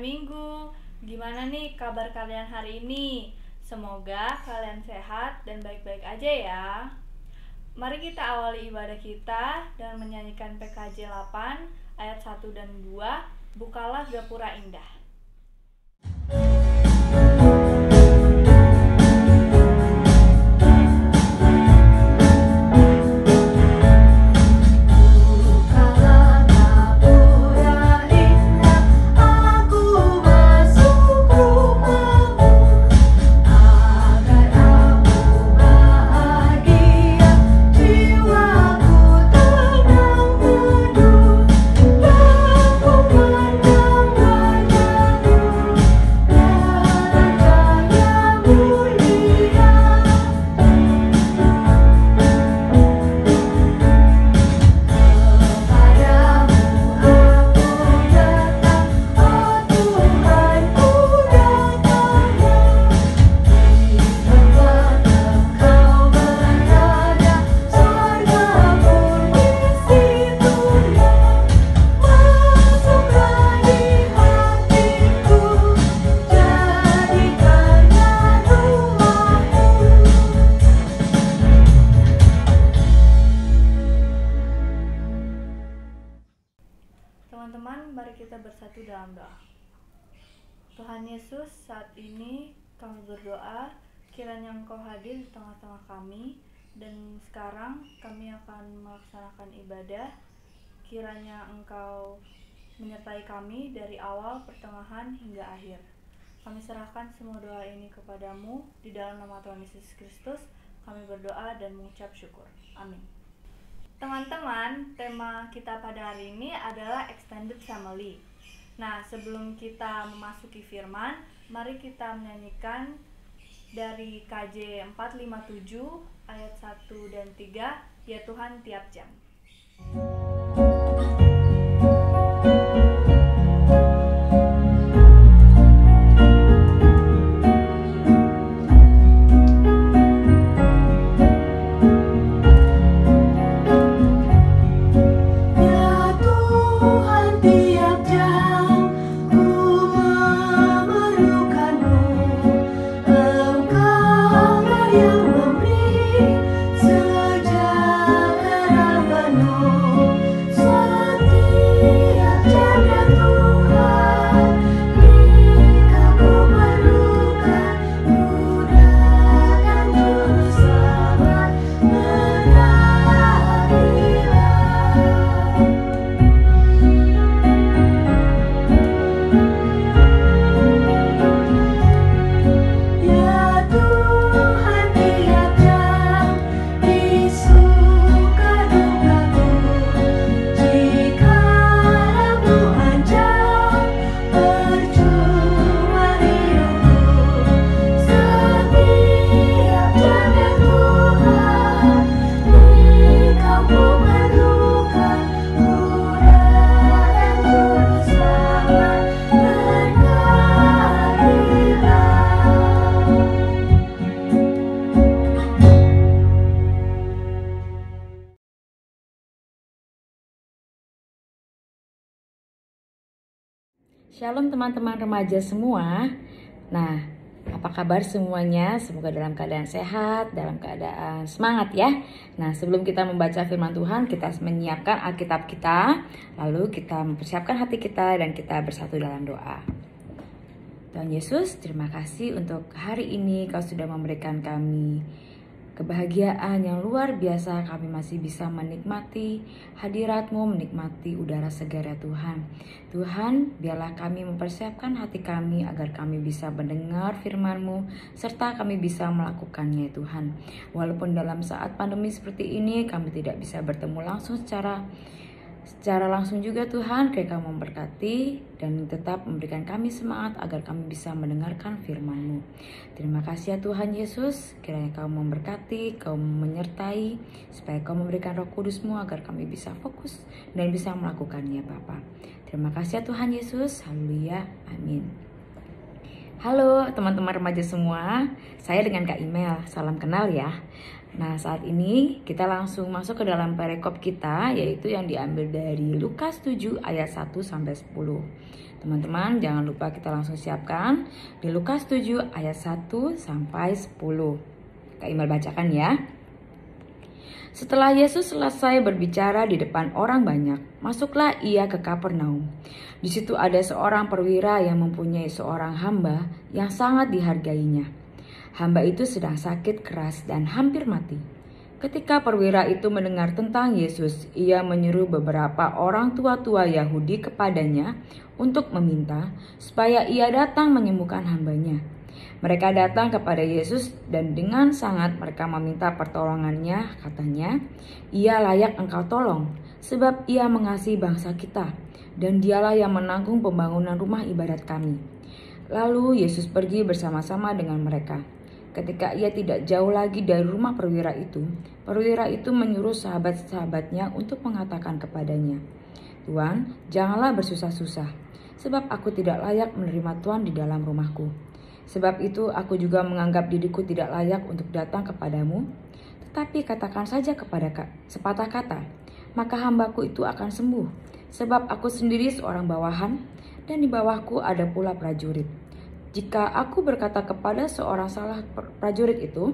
Minggu. Gimana nih kabar kalian hari ini? Semoga kalian sehat dan baik-baik aja ya. Mari kita awali ibadah kita dengan menyanyikan PKJ 8 ayat 1 dan 2, Bukalah Gapura Indah. Teman-teman, mari kita bersatu dalam doa. Tuhan Yesus, saat ini kami berdoa kiranya Engkau hadir di tengah-tengah kami, dan sekarang kami akan melaksanakan ibadah. Kiranya Engkau menyertai kami dari awal, pertengahan hingga akhir. Kami serahkan semua doa ini kepadamu, di dalam nama Tuhan Yesus Kristus kami berdoa dan mengucap syukur. Amin. Teman-teman, tema kita pada hari ini adalah Extended Family. Nah, sebelum kita memasuki firman, mari kita menyanyikan dari KJ 457 ayat 1 dan 3, Ya Tuhan Tiap Jam. Shalom teman-teman remaja semua. Nah, apa kabar semuanya? Semoga dalam keadaan sehat, dalam keadaan semangat ya. Nah, sebelum kita membaca firman Tuhan, kita menyiapkan Alkitab kita, lalu kita mempersiapkan hati kita dan kita bersatu dalam doa. Tuhan Yesus, terima kasih untuk hari ini Kau sudah memberikan kami kebahagiaan yang luar biasa. Kami masih bisa menikmati hadirat-Mu, menikmati udara segar ya Tuhan. Tuhan, biarlah kami mempersiapkan hati kami agar kami bisa mendengar firman-Mu serta kami bisa melakukannya Tuhan. Walaupun dalam saat pandemi seperti ini kami tidak bisa bertemu langsung secara langsung juga Tuhan, kiranya Kau memberkati dan tetap memberikan kami semangat agar kami bisa mendengarkan firman-Mu. Terima kasih ya Tuhan Yesus, kiranya Kau memberkati, Kau menyertai, supaya Kau memberikan Roh Kudus-Mu agar kami bisa fokus dan bisa melakukannya Bapa. Terima kasih ya Tuhan Yesus, haleluya, amin. Halo teman-teman remaja semua, saya dengan Kak Imel, salam kenal ya. Nah saat ini kita langsung masuk ke dalam perikop kita, yaitu yang diambil dari Lukas 7 ayat 1-10. Teman-teman jangan lupa kita langsung siapkan di Lukas 7 ayat 1-10. Kak Imel bacakan ya. Setelah Yesus selesai berbicara di depan orang banyak, masuklah ia ke Kapernaum. Di situ ada seorang perwira yang mempunyai seorang hamba yang sangat dihargainya. Hamba itu sedang sakit keras dan hampir mati. Ketika perwira itu mendengar tentang Yesus, ia menyuruh beberapa orang tua-tua Yahudi kepadanya untuk meminta supaya ia datang menyembuhkan hambanya. Mereka datang kepada Yesus dan dengan sangat mereka meminta pertolongannya, katanya, "Ia layak engkau tolong, sebab ia mengasihi bangsa kita, dan dialah yang menanggung pembangunan rumah ibadat kami." Lalu Yesus pergi bersama-sama dengan mereka. Ketika ia tidak jauh lagi dari rumah perwira itu menyuruh sahabat-sahabatnya untuk mengatakan kepadanya, "Tuan, janganlah bersusah-susah, sebab aku tidak layak menerima Tuan di dalam rumahku. Sebab itu aku juga menganggap diriku tidak layak untuk datang kepadamu. Tetapi katakan saja kepada sepatah kata, maka hambaku itu akan sembuh. Sebab aku sendiri seorang bawahan, dan di bawahku ada pula prajurit. Jika aku berkata kepada seorang salah prajurit itu,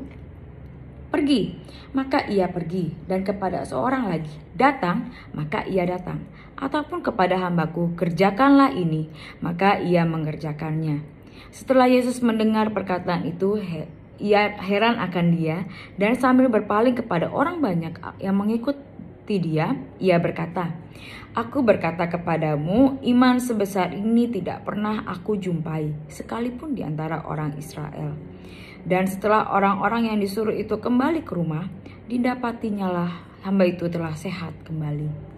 'Pergi,' maka ia pergi, dan kepada seorang lagi, 'Datang,' maka ia datang. Ataupun kepada hambaku, 'Kerjakanlah ini,' maka ia mengerjakannya." Setelah Yesus mendengar perkataan itu, ia heran akan dia, dan sambil berpaling kepada orang banyak yang mengikuti dia, ia berkata, "Aku berkata kepadamu, iman sebesar ini tidak pernah aku jumpai, sekalipun di antara orang Israel." Dan setelah orang-orang yang disuruh itu kembali ke rumah, didapatinya lah hamba itu telah sehat kembali.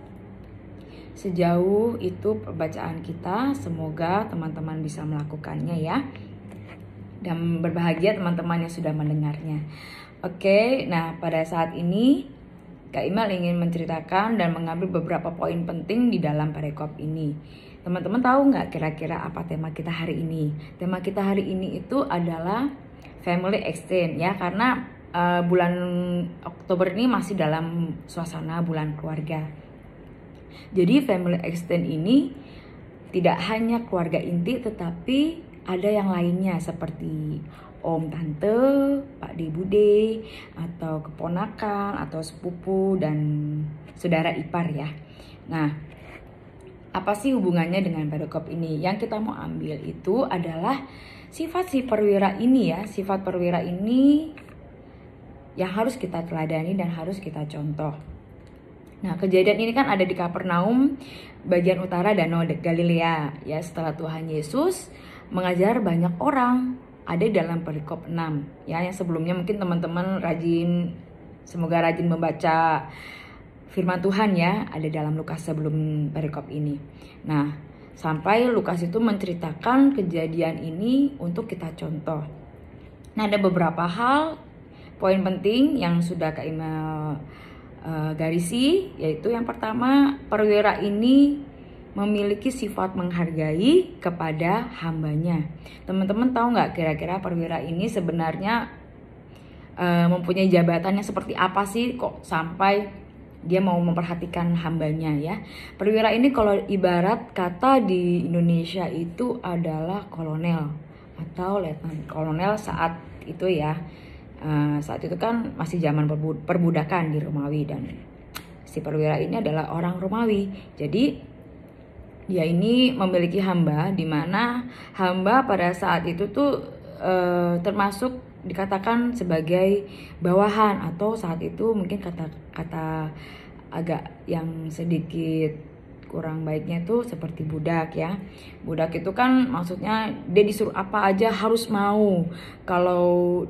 Sejauh itu pembacaan kita, semoga teman-teman bisa melakukannya ya. Dan berbahagia teman-teman yang sudah mendengarnya. Oke, nah pada saat ini Kak Imel ingin menceritakan dan mengambil beberapa poin penting di dalam perikop ini. Teman-teman tahu nggak kira-kira apa tema kita hari ini? Tema kita hari ini itu adalah family exchange ya, karena bulan Oktober ini masih dalam suasana bulan keluarga. Jadi family extend ini tidak hanya keluarga inti, tetapi ada yang lainnya seperti om, tante, pak de, bude, atau keponakan, atau sepupu, dan saudara ipar ya. Nah, apa sih hubungannya dengan perikop ini? Yang kita mau ambil itu adalah sifat si perwira ini ya. Sifat perwira ini yang harus kita teladani dan harus kita contoh. Nah, kejadian ini kan ada di Kapernaum, bagian utara Danau Galilea. Ya, setelah Tuhan Yesus mengajar banyak orang, ada dalam perikop 6. Ya, yang sebelumnya mungkin teman-teman semoga rajin membaca firman Tuhan ya, ada dalam Lukas sebelum perikop ini. Nah, sampai Lukas itu menceritakan kejadian ini untuk kita contoh. Nah, ada beberapa hal, poin penting yang sudah Kak Imel garisi, yaitu yang pertama, perwira ini memiliki sifat menghargai kepada hambanya. Teman-teman tahu nggak kira-kira perwira ini sebenarnya mempunyai jabatannya seperti apa sih kok sampai dia mau memperhatikan hambanya ya. Perwira ini kalau ibarat kata di Indonesia itu adalah kolonel atau letnan kolonel saat itu ya. Saat itu kan masih zaman perbudakan di Romawi, dan si perwira ini adalah orang Romawi. Jadi dia ini memiliki hamba, di mana hamba pada saat itu tuh termasuk dikatakan sebagai bawahan, atau saat itu mungkin kata agak yang sedikit kurang baiknya tuh seperti budak ya. Budak itu kan maksudnya dia disuruh apa aja harus mau. Kalau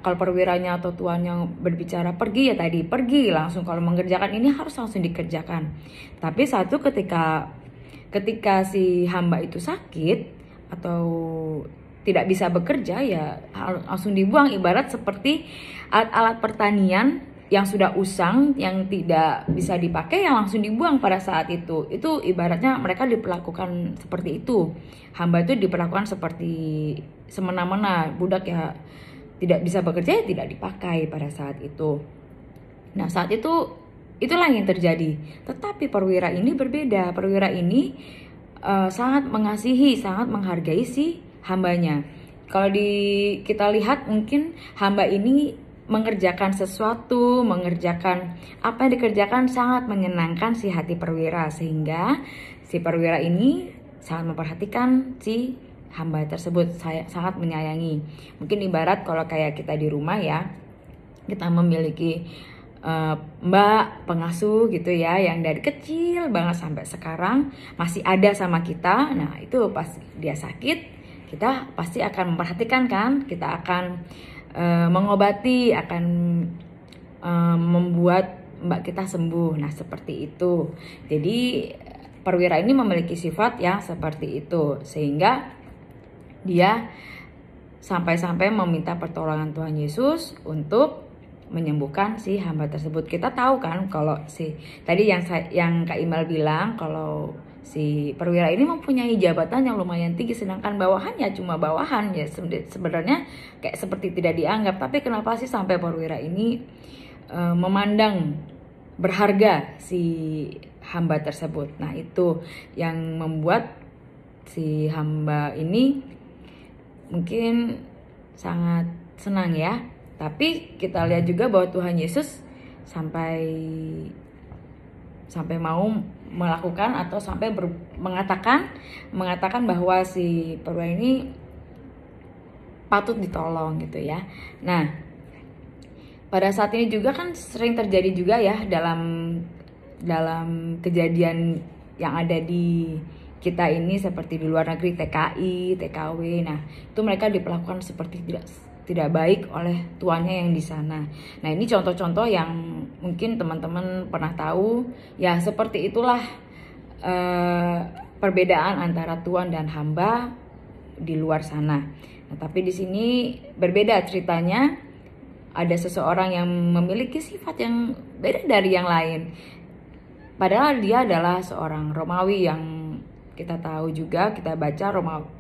perwiranya atau tuannya berbicara pergi ya tadi pergi langsung. Kalau mengerjakan ini harus langsung dikerjakan. Tapi satu ketika si hamba itu sakit atau tidak bisa bekerja ya langsung dibuang, ibarat seperti alat-alat pertanian yang sudah usang, yang tidak bisa dipakai, yang langsung dibuang pada saat itu. Itu ibaratnya mereka diperlakukan seperti itu. Hamba itu diperlakukan seperti semena-mena, budak ya tidak bisa bekerja, ya tidak dipakai pada saat itu. Nah, saat itu itulah yang terjadi. Tetapi perwira ini berbeda. Perwira ini sangat mengasihi, sangat menghargai si hambanya. Kalau kita lihat, mungkin hamba ini mengerjakan sesuatu, mengerjakan apa yang dikerjakan sangat menyenangkan si hati perwira, sehingga si perwira ini sangat memperhatikan si hamba tersebut, sangat menyayangi. Mungkin ibarat kalau kayak kita di rumah ya, kita memiliki mbak pengasuh gitu ya, yang dari kecil banget sampai sekarang masih ada sama kita. Nah, itu pas dia sakit, kita pasti akan memperhatikan kan, kita akan mengobati, akan membuat mbak kita sembuh. Nah, seperti itu. Jadi perwira ini memiliki sifat yang seperti itu, sehingga dia sampai-sampai meminta pertolongan Tuhan Yesus untuk menyembuhkan si hamba tersebut. Kita tahu kan kalau tadi yang Kak Imel bilang, kalau si perwira ini mempunyai jabatan yang lumayan tinggi, sedangkan bawahannya cuma bawahan ya, sebenarnya kayak seperti tidak dianggap. Tapi kenapa sih sampai perwira ini memandang berharga si hamba tersebut? Nah, itu yang membuat si hamba ini mungkin sangat senang ya. Tapi kita lihat juga bahwa Tuhan Yesus sampai mau melakukan atau sampai mengatakan bahwa si perwira ini patut ditolong gitu ya. Nah, pada saat ini juga kan sering terjadi juga ya dalam kejadian yang ada di kita ini, seperti di luar negeri, TKI, TKW. Nah, itu mereka diperlakukan seperti tidak baik oleh tuannya yang di sana. Nah, ini contoh-contoh yang mungkin teman-teman pernah tahu ya. Seperti itulah perbedaan antara tuan dan hamba di luar sana. Nah, tapi di sini berbeda ceritanya. Ada seseorang yang memiliki sifat yang beda dari yang lain. Padahal dia adalah seorang Romawi yang kita tahu juga, kita baca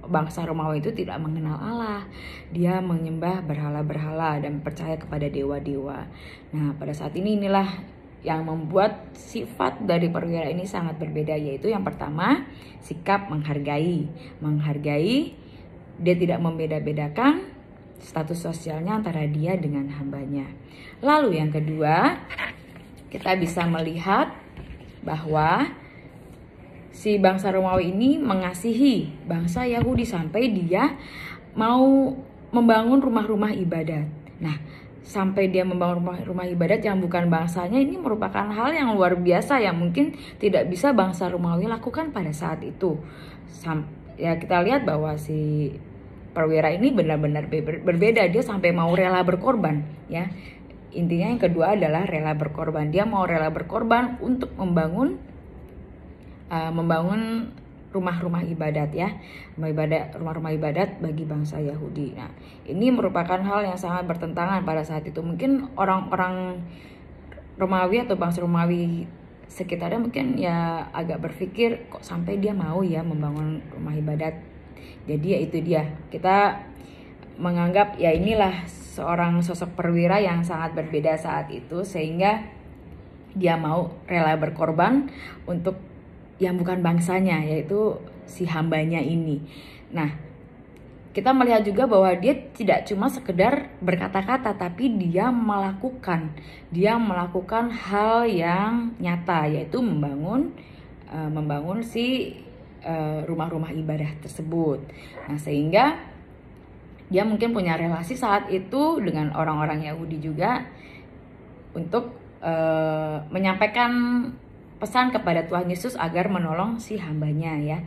bangsa Romawi itu tidak mengenal Allah. Dia menyembah berhala-berhala dan percaya kepada dewa-dewa. Nah, pada saat inilah yang membuat sifat dari perwira ini sangat berbeda, yaitu yang pertama, sikap menghargai. Dia tidak membeda-bedakan status sosialnya antara dia dengan hambanya. Lalu yang kedua, kita bisa melihat bahwa si bangsa Romawi ini mengasihi bangsa Yahudi sampai dia mau membangun rumah-rumah ibadat. Nah, sampai dia membangun rumah ibadat yang bukan bangsanya, ini merupakan hal yang luar biasa yang mungkin tidak bisa bangsa Romawi lakukan pada saat itu. Ya, kita lihat bahwa si perwira ini benar-benar berbeda. Dia sampai mau rela berkorban ya. Intinya yang kedua adalah rela berkorban. Dia mau rela berkorban untuk membangun rumah-rumah ibadat ya, rumah-rumah ibadat bagi bangsa Yahudi. Nah, ini merupakan hal yang sangat bertentangan pada saat itu. Mungkin orang-orang Romawi atau bangsa Romawi sekitarnya mungkin ya agak berpikir, kok sampai dia mau ya membangun rumah ibadat. Jadi ya itu dia, kita menganggap ya inilah seorang sosok perwira yang sangat berbeda saat itu, sehingga dia mau rela berkorban untuk yang bukan bangsanya, yaitu si hambanya ini. Nah, kita melihat juga bahwa dia tidak cuma sekedar berkata-kata, tapi dia melakukan hal yang nyata, yaitu membangun si rumah-rumah ibadah tersebut. Nah, sehingga dia mungkin punya relasi saat itu dengan orang-orang Yahudi juga untuk menyampaikan pesan kepada Tuhan Yesus agar menolong si hambanya ya.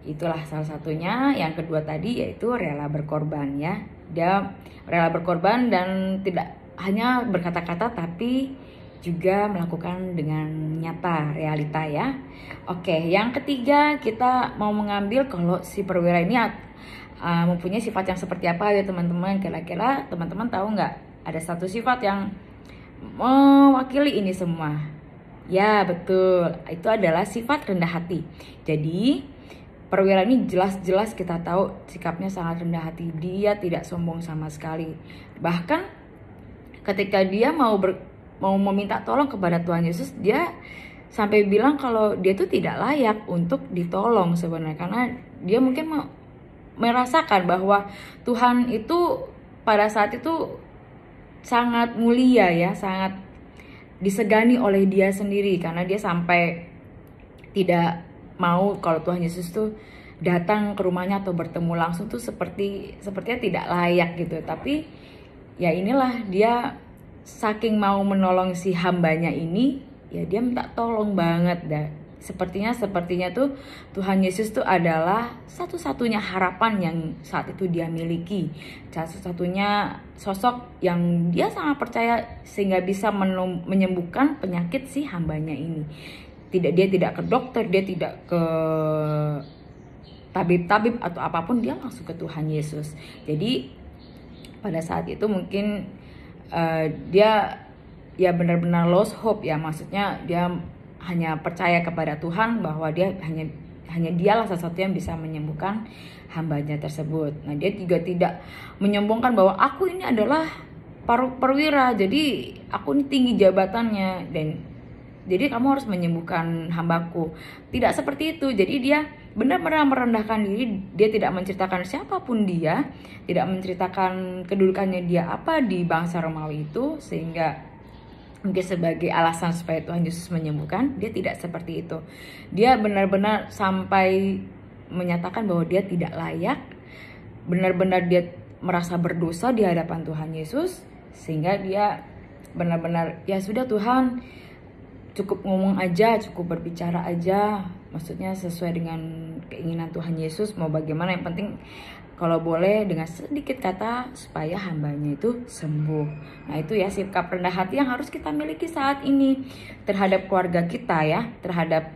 Itulah salah satunya. Yang kedua tadi yaitu rela berkorban ya. Dia rela berkorban dan tidak hanya berkata-kata tapi juga melakukan dengan nyata, realita ya. Oke, yang ketiga kita mau mengambil kalau si perwira ini mempunyai sifat yang seperti apa ya teman-teman. Kira-kira teman-teman tahu nggak ada satu sifat yang mewakili ini semua. Ya betul, itu adalah sifat rendah hati. Jadi perwira ini jelas-jelas kita tahu sikapnya sangat rendah hati. Dia tidak sombong sama sekali. Bahkan ketika dia mau meminta tolong kepada Tuhan Yesus, dia sampai bilang kalau dia tuh tidak layak untuk ditolong sebenarnya, karena dia mungkin merasakan bahwa Tuhan itu pada saat itu sangat mulia ya, sangat disegani oleh dia sendiri, karena dia sampai tidak mau kalau Tuhan Yesus tuh datang ke rumahnya atau bertemu langsung tuh sepertinya tidak layak gitu. Tapi ya inilah dia saking mau menolong si hambanya ini, ya dia minta tolong banget dah. Sepertinya tuh Tuhan Yesus tuh adalah satu-satunya harapan yang saat itu dia miliki, satu-satunya sosok yang dia sangat percaya sehingga bisa menyembuhkan penyakit si hambanya ini. Dia tidak ke dokter, dia tidak ke tabib-tabib atau apapun, dia langsung ke Tuhan Yesus. Jadi pada saat itu mungkin dia ya benar-benar lost hope ya, maksudnya dia hanya percaya kepada Tuhan bahwa dia hanya dialah satu-satu yang bisa menyembuhkan hambanya tersebut. Nah, dia juga tidak menyombongkan bahwa aku ini adalah perwira, jadi aku ini tinggi jabatannya dan jadi kamu harus menyembuhkan hambaku. Tidak seperti itu. Jadi dia benar-benar merendahkan diri. Dia tidak menceritakan siapapun dia, tidak menceritakan kedudukannya dia apa di bangsa Romawi itu, sehingga mungkin sebagai alasan supaya Tuhan Yesus menyembuhkan. Dia tidak seperti itu. Dia benar-benar sampai menyatakan bahwa dia tidak layak. Benar-benar dia merasa berdosa di hadapan Tuhan Yesus, sehingga dia benar-benar ya sudah Tuhan, cukup ngomong aja, cukup berbicara aja, maksudnya sesuai dengan keinginan Tuhan Yesus mau bagaimana, yang penting kalau boleh dengan sedikit kata supaya hambanya itu sembuh. Nah itu ya sikap rendah hati yang harus kita miliki saat ini terhadap keluarga kita ya, terhadap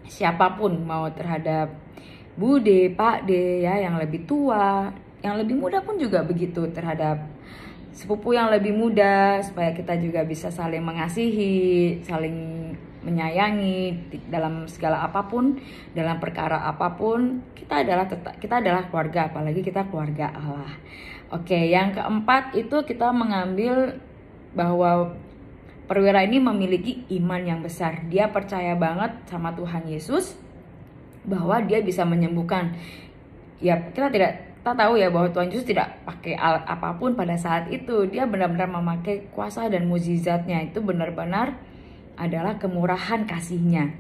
siapapun, mau terhadap Bude, Pak De ya, yang lebih tua, yang lebih muda pun juga begitu, terhadap sepupu yang lebih muda, supaya kita juga bisa saling mengasihi, saling menyayangi dalam segala apapun, dalam perkara apapun. Kita adalah keluarga, apalagi kita keluarga Allah. Oke, yang keempat itu kita mengambil bahwa perwira ini memiliki iman yang besar. Dia percaya banget sama Tuhan Yesus bahwa dia bisa menyembuhkan. Ya, kita tahu ya bahwa Tuhan Yesus tidak pakai alat apapun pada saat itu. Dia benar-benar memakai kuasa dan mukjizatnya. Itu benar-benar adalah kemurahan kasihnya.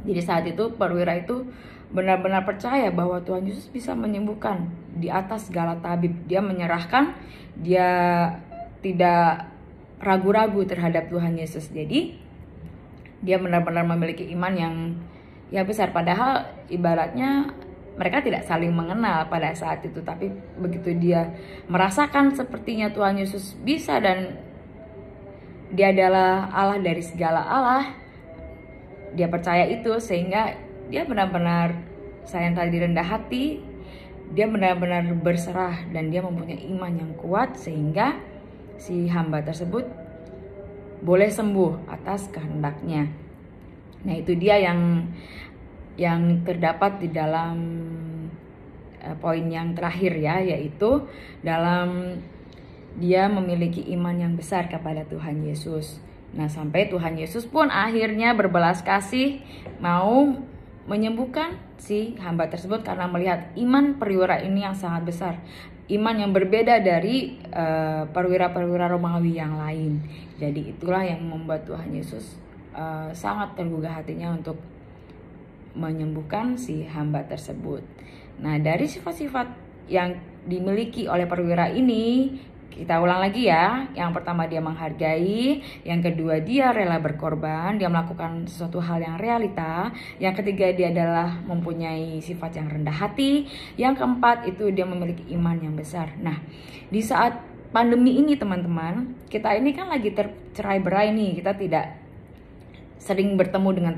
Jadi saat itu perwira itu benar-benar percaya bahwa Tuhan Yesus bisa menyembuhkan di atas segala tabib. Dia menyerahkan, dia tidak ragu-ragu terhadap Tuhan Yesus. Jadi dia benar-benar memiliki iman yang ya besar. Padahal ibaratnya mereka tidak saling mengenal pada saat itu, tapi begitu dia merasakan sepertinya Tuhan Yesus bisa dan dia adalah Allah dari segala Allah, dia percaya itu, sehingga dia benar-benar sayang tadi rendah hati, dia benar-benar berserah dan dia mempunyai iman yang kuat sehingga si hamba tersebut boleh sembuh atas kehendaknya. Nah itu dia yang terdapat di dalam poin yang terakhir ya, yaitu dalam dia memiliki iman yang besar kepada Tuhan Yesus. Nah sampai Tuhan Yesus pun akhirnya berbelas kasih mau menyembuhkan si hamba tersebut karena melihat iman perwira ini yang sangat besar. Iman yang berbeda dari perwira-perwira Romawi yang lain. Jadi itulah yang membuat Tuhan Yesus sangat tergugah hatinya untuk menyembuhkan si hamba tersebut. Nah dari sifat-sifat yang dimiliki oleh perwira ini, kita ulang lagi ya. Yang pertama dia menghargai, yang kedua dia rela berkorban, dia melakukan sesuatu hal yang realita, yang ketiga dia adalah mempunyai sifat yang rendah hati, yang keempat itu dia memiliki iman yang besar. Nah di saat pandemi ini teman-teman, kita ini kan lagi tercerai-berai nih, kita tidak sering bertemu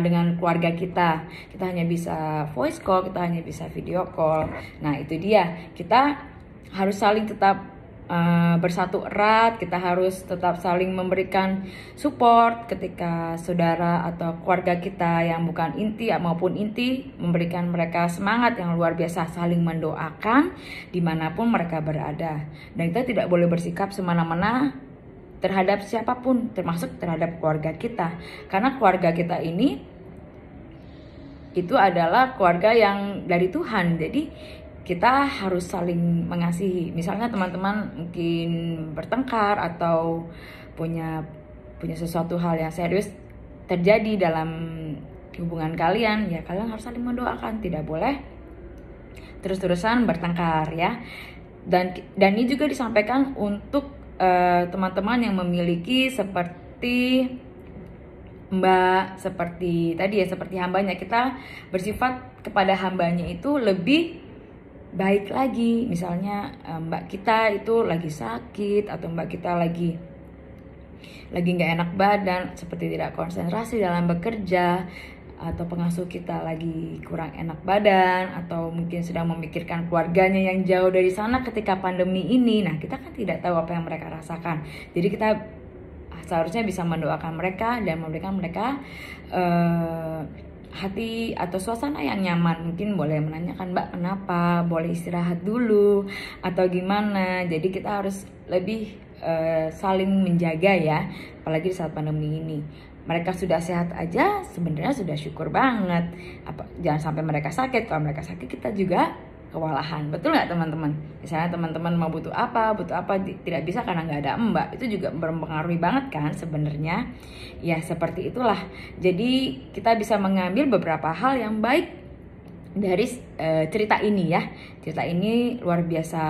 dengan keluarga kita hanya bisa voice call, kita hanya bisa video call. Nah itu dia, kita harus saling tetap bersatu erat, kita harus tetap saling memberikan support ketika saudara atau keluarga kita yang bukan inti maupun inti, memberikan mereka semangat yang luar biasa, saling mendoakan dimanapun mereka berada. Dan kita tidak boleh bersikap semena-mena terhadap siapapun, termasuk terhadap keluarga kita, karena keluarga kita ini itu adalah keluarga yang dari Tuhan. Jadi kita harus saling mengasihi. Misalnya teman-teman mungkin bertengkar atau punya sesuatu hal yang serius terjadi dalam hubungan kalian, ya kalian harus saling mendoakan, tidak boleh terus-terusan bertengkar ya. Dan ini juga disampaikan untuk teman-teman yang memiliki seperti seperti tadi ya, seperti hambanya. Kita bersifat kepada hambanya itu lebih baik lagi. Misalnya mbak kita itu lagi sakit, atau mbak kita lagi nggak enak badan, seperti tidak konsentrasi dalam bekerja, atau pengasuh kita lagi kurang enak badan, atau mungkin sedang memikirkan keluarganya yang jauh dari sana ketika pandemi ini. Nah, kita kan tidak tahu apa yang mereka rasakan. Jadi kita seharusnya bisa mendoakan mereka dan memberikan mereka hati atau suasana yang nyaman. Mungkin boleh menanyakan, mbak kenapa, boleh istirahat dulu atau gimana. Jadi kita harus lebih saling menjaga ya, apalagi di saat pandemi ini. Mereka sudah sehat aja sebenarnya sudah syukur banget. Jangan sampai mereka sakit. Kalau mereka sakit kita juga kewalahan. Betul nggak teman-teman? Misalnya teman-teman mau butuh apa tidak bisa karena nggak ada mbak, itu juga berpengaruh banget kan sebenarnya. Ya seperti itulah. Jadi kita bisa mengambil beberapa hal yang baik dari cerita ini ya. Cerita ini luar biasa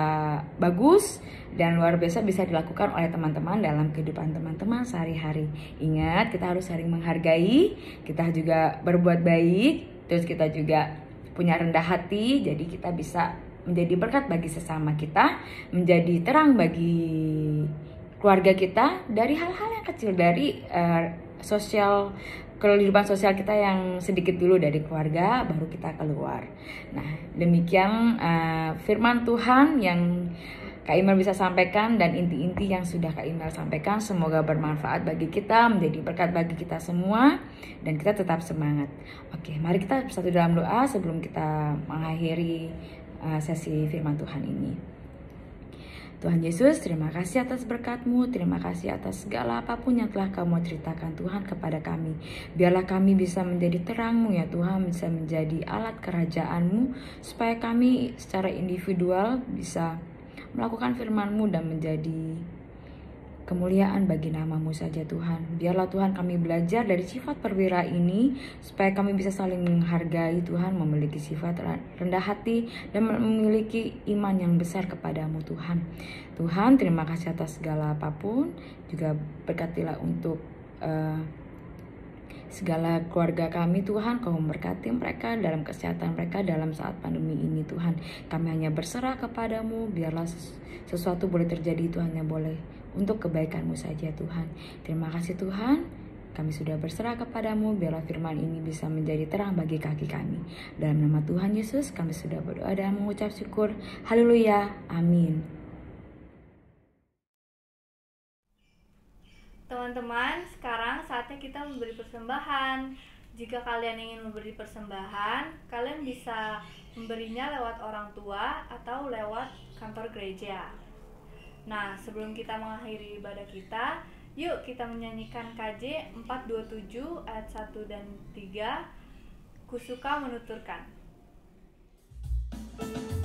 bagus dan luar biasa bisa dilakukan oleh teman-teman dalam kehidupan teman-teman sehari-hari. Ingat, kita harus saling menghargai, kita juga berbuat baik, terus kita juga punya rendah hati, jadi kita bisa menjadi berkat bagi sesama kita, menjadi terang bagi keluarga kita dari hal-hal yang kecil, dari kehidupan sosial kita yang sedikit dulu dari keluarga, baru kita keluar. Nah, demikian firman Tuhan yang Kak Imel bisa sampaikan, dan inti-inti yang sudah Kak Imel sampaikan semoga bermanfaat bagi kita, menjadi berkat bagi kita semua, dan kita tetap semangat. Oke, mari kita bersatu dalam doa sebelum kita mengakhiri sesi firman Tuhan ini. Tuhan Yesus, terima kasih atas berkat-Mu, terima kasih atas segala apapun yang telah Kamu ceritakan Tuhan kepada kami. Biarlah kami bisa menjadi terang-Mu ya Tuhan, bisa menjadi alat kerajaan-Mu, supaya kami secara individual bisa melakukan firman-Mu dan menjadi kemuliaan bagi nama-Mu saja Tuhan. Biarlah Tuhan kami belajar dari sifat perwira ini, supaya kami bisa saling menghargai Tuhan, memiliki sifat rendah hati, dan memiliki iman yang besar kepadamu Tuhan. Tuhan, terima kasih atas segala apapun, juga berkatilah untuk segala keluarga kami Tuhan. Kau memberkati mereka dalam kesehatan mereka dalam saat pandemi ini Tuhan. Kami hanya berserah kepadamu, biarlah sesuatu boleh terjadi itu hanya boleh untuk kebaikan-Mu saja Tuhan. Terima kasih Tuhan, kami sudah berserah kepadamu, biarlah firman ini bisa menjadi terang bagi kaki kami. Dalam nama Tuhan Yesus kami sudah berdoa dan mengucap syukur. Haleluya, amin. Teman-teman, sekarang saatnya kita memberi persembahan. Jika kalian ingin memberi persembahan, kalian bisa memberinya lewat orang tua atau lewat kantor gereja. Nah, sebelum kita mengakhiri ibadah kita, yuk kita menyanyikan KJ 427 ayat 1 dan 3, Kusuka menuturkan. Ku suka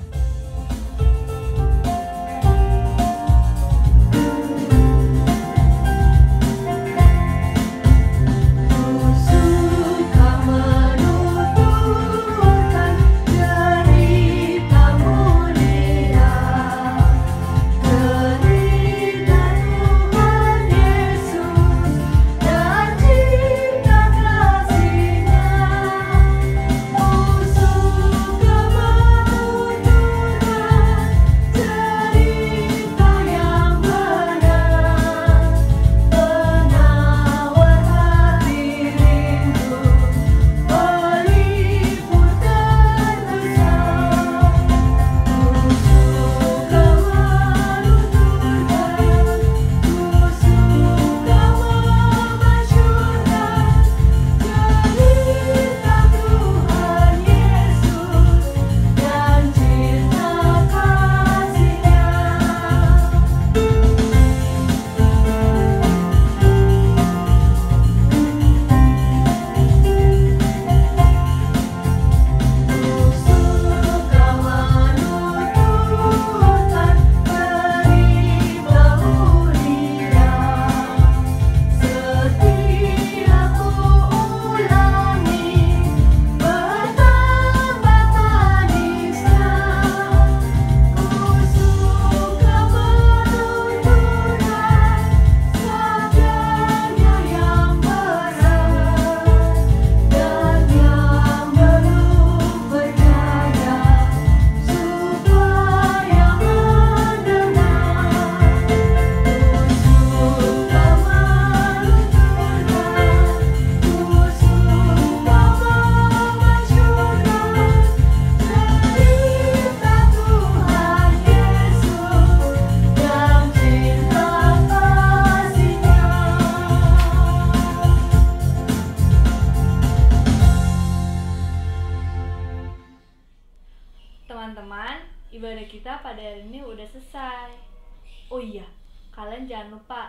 kalian jangan lupa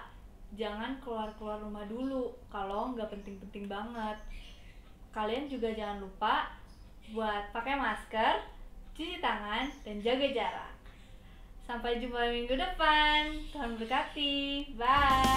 jangan keluar rumah dulu kalau nggak penting-penting banget. Kalian juga jangan lupa buat pakai masker, cuci tangan, dan jaga jarak. Sampai jumpa minggu depan. Tuhan berkati. Bye.